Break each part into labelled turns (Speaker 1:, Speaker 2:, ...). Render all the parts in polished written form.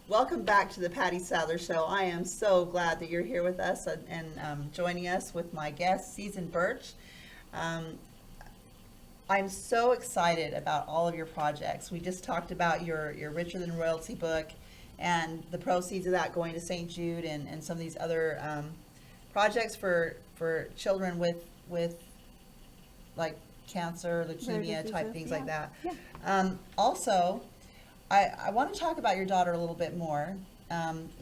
Speaker 1: Welcome back to the Patty Sadler Show. I am so glad that you're here with us and joining us with my guest, Susan Burch. Um, I'm so excited about all of your projects. We just talked about your Richer Than Royalty book and the proceeds of that going to St. Jude and some of these other projects for children with like cancer, leukemia type things like that.
Speaker 2: Yeah.
Speaker 1: Also, I want to talk about your daughter a little bit more.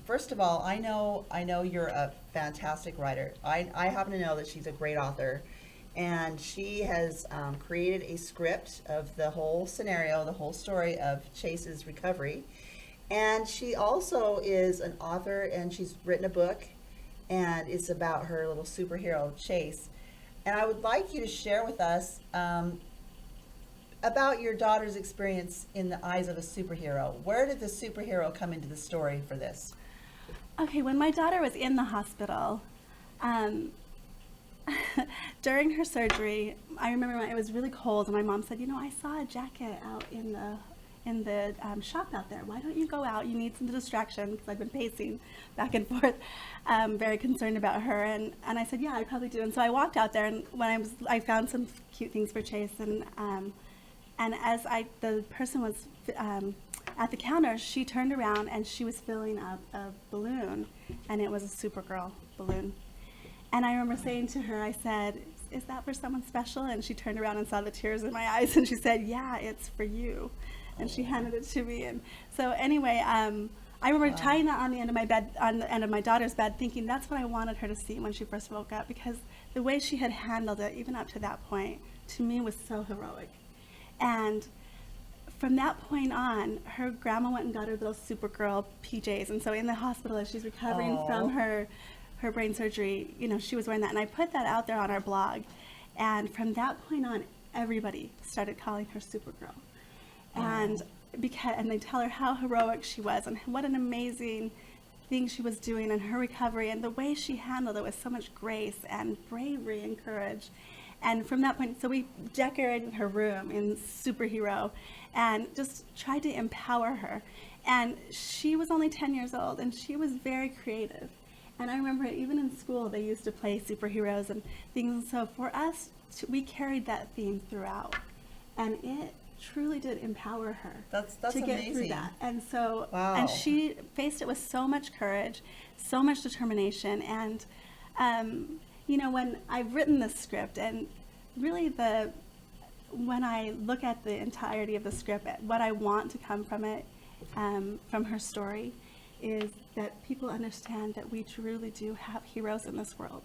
Speaker 1: First of all, I know you're a fantastic writer. I happen to know that she's a great author, and she has created a script of the whole scenario, the whole story of Chase's recovery. And she also is an author, and she's written a book, and it's about her little superhero, Chase. And I would like you to share with us about your daughter's experience in the eyes of a superhero. Where did the superhero come into the story for this?
Speaker 2: Okay, when my daughter was in the hospital, during her surgery, I remember when it was really cold, and my mom said, I saw a jacket out in the shop out there. Why don't you go out? You need some distraction, because I've been pacing back and forth, very concerned about her. And I said, yeah, I probably do. And so I walked out there, and when I found some cute things for Chase, and as the person was at the counter, she turned around and she was filling up a balloon, and it was a Supergirl balloon. And I remember saying to her, I said, is that for someone special? And she turned around and saw the tears in my eyes, and she said, yeah, it's for you. And she handed it to me. And so anyway, I remember tying that on the end of my bed, on the end of my daughter's bed, thinking that's what I wanted her to see when she first woke up, because the way she had handled it, even up to that point, to me was so heroic. And from that point on, her grandma went and got her little Supergirl PJs. And so in the hospital, as she's recovering from her brain surgery, she was wearing that. And I put that out there on our blog. And from that point on, everybody started calling her Supergirl. And they tell her how heroic she was and what an amazing thing she was doing in her recovery, and the way she handled it with so much grace and bravery and courage. And from that point, so we decorated her room in superhero and just tried to empower her. And she was only 10 years old, and she was very creative. And I remember even in school, they used to play superheroes and things. And so for us, we carried that theme throughout. And it truly did empower her
Speaker 1: That's
Speaker 2: to get
Speaker 1: amazing.
Speaker 2: through that. And so,
Speaker 1: Wow.
Speaker 2: and she faced it with so much courage, so much determination. And, when I've written this script, and really when I look at the entirety of the script, what I want to come from it, from her story, is that people understand that we truly do have heroes in this world.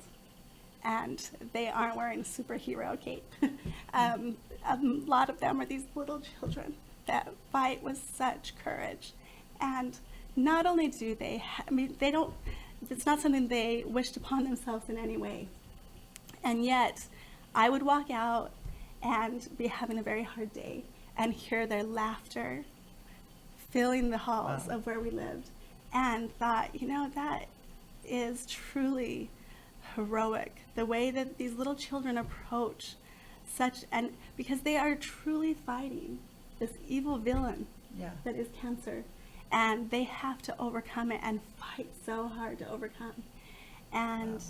Speaker 2: And they aren't wearing a superhero cape. A lot of them are these little children that fight with such courage. And not only do they, it's not something they wished upon themselves in any way. And yet, I would walk out and be having a very hard day and hear their laughter filling the halls of where we lived, and thought, that is truly heroic, the way that these little children approach and because they are truly fighting this evil villain that is cancer, and they have to overcome it and fight so hard to overcome. And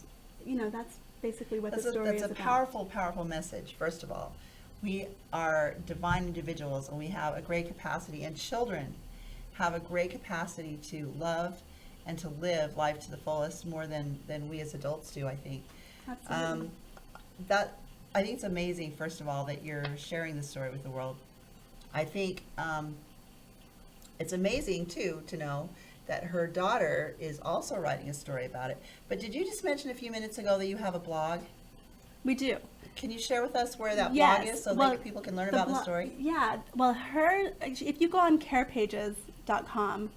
Speaker 2: that's basically what the story is about.
Speaker 1: That's a powerful, powerful message. First of all, we are divine individuals, and we have a great capacity, and children have a great capacity to love and to live life to the fullest, more than we as adults do, I think.
Speaker 2: Absolutely.
Speaker 1: I think it's amazing, first of all, that you're sharing this story with the world. I think it's amazing, too, to know that her daughter is also writing a story about it. But did you just mention a few minutes ago that you have a blog?
Speaker 2: We do.
Speaker 1: Can you share with us where that
Speaker 2: Yes.
Speaker 1: blog is, so
Speaker 2: Well,
Speaker 1: that people can learn about the story?
Speaker 2: Yeah. Well, if you go on carepages.com,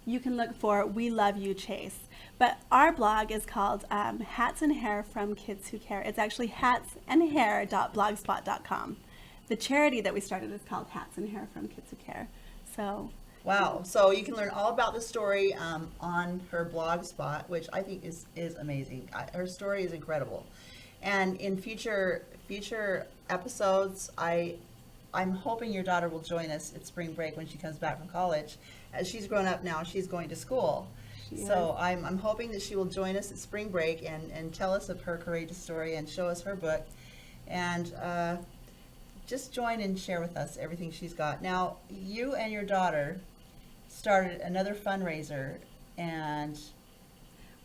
Speaker 2: you can look for We Love You, Chase. But our blog is called Hats and Hair from Kids Who Care. It's actually hatsandhair.blogspot.com. The charity that we started is called Hats and Hair from Kids Who Care. So.
Speaker 1: Wow. So you can learn all about the story on her blog spot, which I think is amazing. Her story is incredible. And in future episodes, I I'm hoping your daughter will join us at spring break when she comes back from college. As she's grown up now, she's going to school. So I'm hoping that she will join us at spring break and tell us of her courageous story and show us her book. And just join and share with us everything she's got. Now, you and your daughter started another fundraiser, and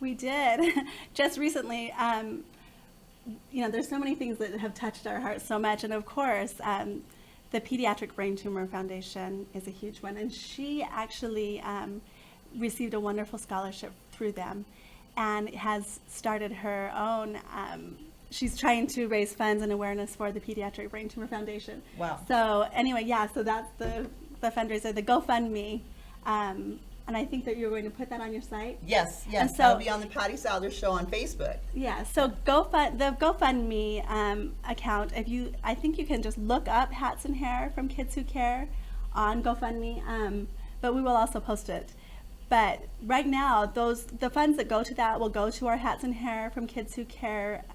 Speaker 2: we did just recently. There's so many things that have touched our hearts so much, and of course, the Pediatric Brain Tumor Foundation is a huge one, and she actually received a wonderful scholarship through them, and has started her own. She's trying to raise funds and awareness for the Pediatric Brain Tumor Foundation.
Speaker 1: Wow.
Speaker 2: So anyway, so that's the fundraiser, the GoFundMe. And I think that you're going to put that on your site.
Speaker 1: Yes.
Speaker 2: And so,
Speaker 1: that'll be on the Patty Souther Show on Facebook.
Speaker 2: Yeah. So the GoFundMe account. I think you can just look up Hats and Hair from Kids Who Care on GoFundMe. But we will also post it. But right now, the funds that go to that will go to our Hats and Hair from Kids Who Care.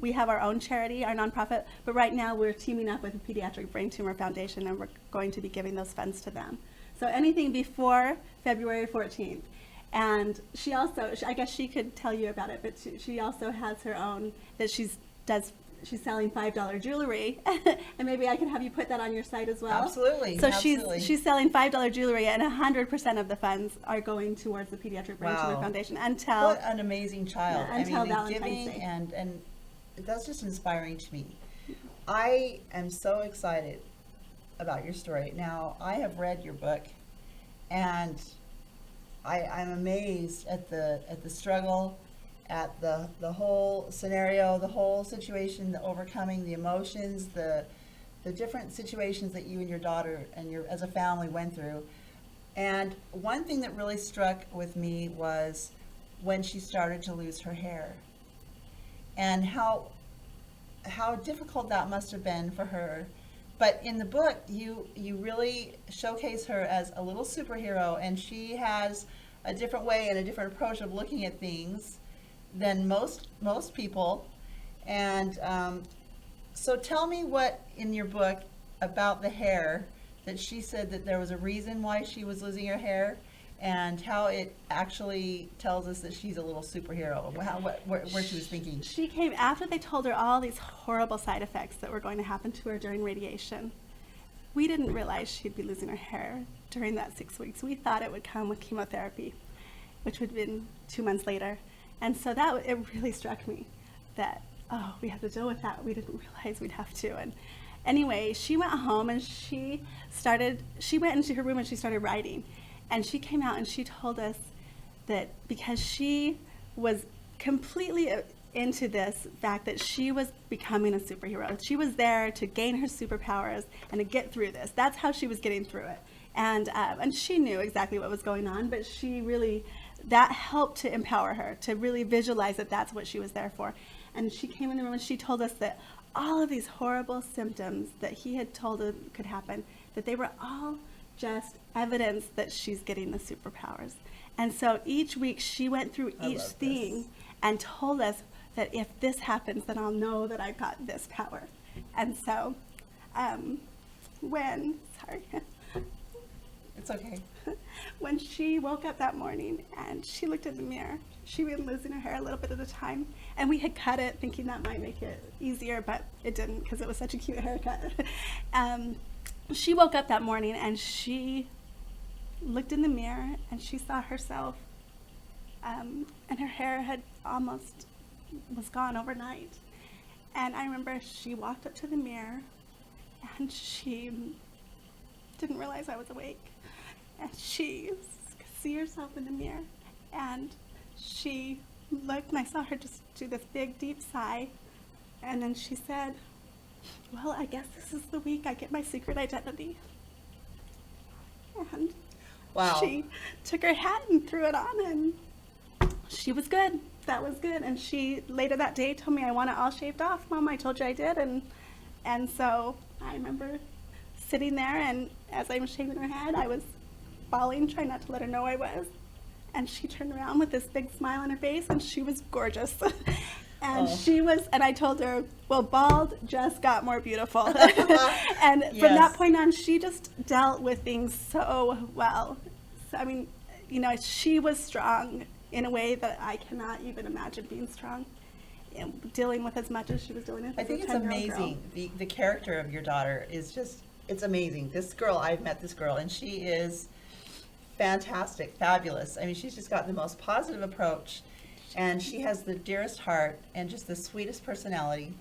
Speaker 2: We have our own charity, our nonprofit. But right now, we're teaming up with the Pediatric Brain Tumor Foundation, and we're going to be giving those funds to them. So anything before February 14th. And she also, I guess she could tell you about it, but she also has her own that she's selling $5 jewelry. And maybe I can have you put that on your site as well.
Speaker 1: Absolutely.
Speaker 2: So
Speaker 1: absolutely.
Speaker 2: she's selling $5 jewelry, and 100% of the funds are going towards the Pediatric Brain Tumor Foundation until.
Speaker 1: What an amazing child.
Speaker 2: Until
Speaker 1: the
Speaker 2: Valentine's
Speaker 1: giving
Speaker 2: Day.
Speaker 1: And that's just inspiring to me. I am so excited about your story. Now, I have read your book, and I'm amazed at the struggle, at the whole scenario, the whole situation, the overcoming the emotions, the different situations that you and your daughter and your as a family went through. And one thing that really struck with me was when she started to lose her hair, and how difficult that must have been for her. But in the book, you really showcase her as a little superhero, and she has a different way and a different approach of looking at things than most people. And so tell me what in your book about the hair that she said that there was a reason why she was losing her hair, and how it actually tells us that she's a little superhero, where she was thinking.
Speaker 2: She came after they told her all these horrible side effects that were going to happen to her during radiation. We didn't realize she'd be losing her hair during that 6 weeks. We thought it would come with chemotherapy, which would have been 2 months later. And so it really struck me that, we have to deal with that. We didn't realize we'd have to. And anyway, she went home and she went into her room and she started writing. And she came out and she told us that because she was completely into this fact that she was becoming a superhero. She was there to gain her superpowers and to get through this. That's how she was getting through it. And she knew exactly what was going on, but that helped to empower her to really visualize that that's what she was there for. And she came in the room and she told us that all of these horrible symptoms that he had told her could happen, that they were all just evidence that she's getting the superpowers. And so each week she went through each thing and told us that if this happens, then I'll know that I got this power. And so
Speaker 1: It's okay.
Speaker 2: When she woke up that morning and she looked in the mirror, she was losing her hair a little bit at a time. And we had cut it thinking that might make it easier, but it didn't because it was such a cute haircut. She woke up that morning and she looked in the mirror and she saw herself, and her hair had was gone overnight. And I remember she walked up to the mirror and she didn't realize I was awake. And she could see herself in the mirror, and she looked, and I saw her just do this big, deep sigh, and then she said, well, I guess this is the week I get my secret identity. And
Speaker 1: wow.
Speaker 2: She took her hat and threw it on, and she was good. That was good. And she, later that day, told me, I want it all shaved off. Mom, I told you I did. And so I remember sitting there, and as I was shaving her head, I was bawling, trying not to let her know I was. And she turned around with this big smile on her face, and she was gorgeous. And
Speaker 1: Oh.
Speaker 2: she was, and I told her, well, bald just got more beautiful. And from that
Speaker 1: Yes.
Speaker 2: point on, she just dealt with things so well. So, I mean, you know, she was strong in a way that I cannot even imagine being strong, dealing with as much as she was dealing with.
Speaker 1: I
Speaker 2: as a
Speaker 1: think it's
Speaker 2: 10-year-old girl.
Speaker 1: amazing. The character of your daughter is just, it's amazing. This girl, I've met this girl, and she is fantastic, fabulous. I mean, she's just got the most positive approach, and she has the dearest heart and just the sweetest personality.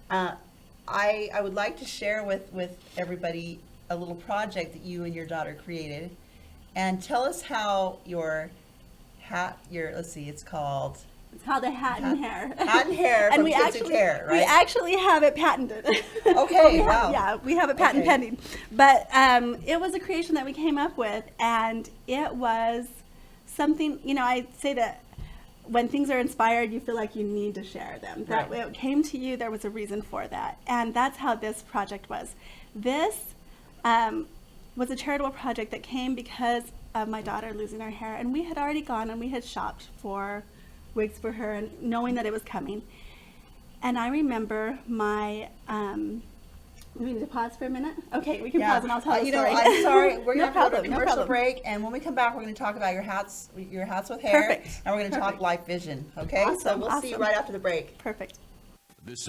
Speaker 1: I would like to share with everybody a little project that you and your daughter created, and tell us how your hat, let's see, it's called
Speaker 2: It's called a hat and hair.
Speaker 1: Hat and Hair
Speaker 2: And
Speaker 1: from
Speaker 2: we
Speaker 1: Kids Who
Speaker 2: actually,
Speaker 1: Care,
Speaker 2: we
Speaker 1: right?
Speaker 2: actually have it patented.
Speaker 1: Okay,
Speaker 2: We have-
Speaker 1: wow.
Speaker 2: Yeah, we have a patent
Speaker 1: Okay.
Speaker 2: pending. But it was a creation that we came up with, and it was something, you know, I say that when things are inspired, you feel like you need to share them. That
Speaker 1: Right.
Speaker 2: it came to you, there was a reason for that. And that's how this project was. This was a charitable project that came because of my daughter losing her hair. And we had already gone and we had shopped for wigs for her, and knowing that it was coming. And I remember my, we need to pause for a minute? Okay, we can pause and I'll tell the
Speaker 1: you know,
Speaker 2: story.
Speaker 1: I'm sorry. We're
Speaker 2: No
Speaker 1: gonna have to go to
Speaker 2: problem, no
Speaker 1: commercial
Speaker 2: problem.
Speaker 1: break, and when we come back, we're gonna talk about your hats with hair,
Speaker 2: Perfect,
Speaker 1: and we're gonna talk
Speaker 2: perfect.
Speaker 1: life vision. Okay, so
Speaker 2: Awesome,
Speaker 1: we'll see you
Speaker 2: awesome.
Speaker 1: right after the break.
Speaker 2: Perfect.
Speaker 3: This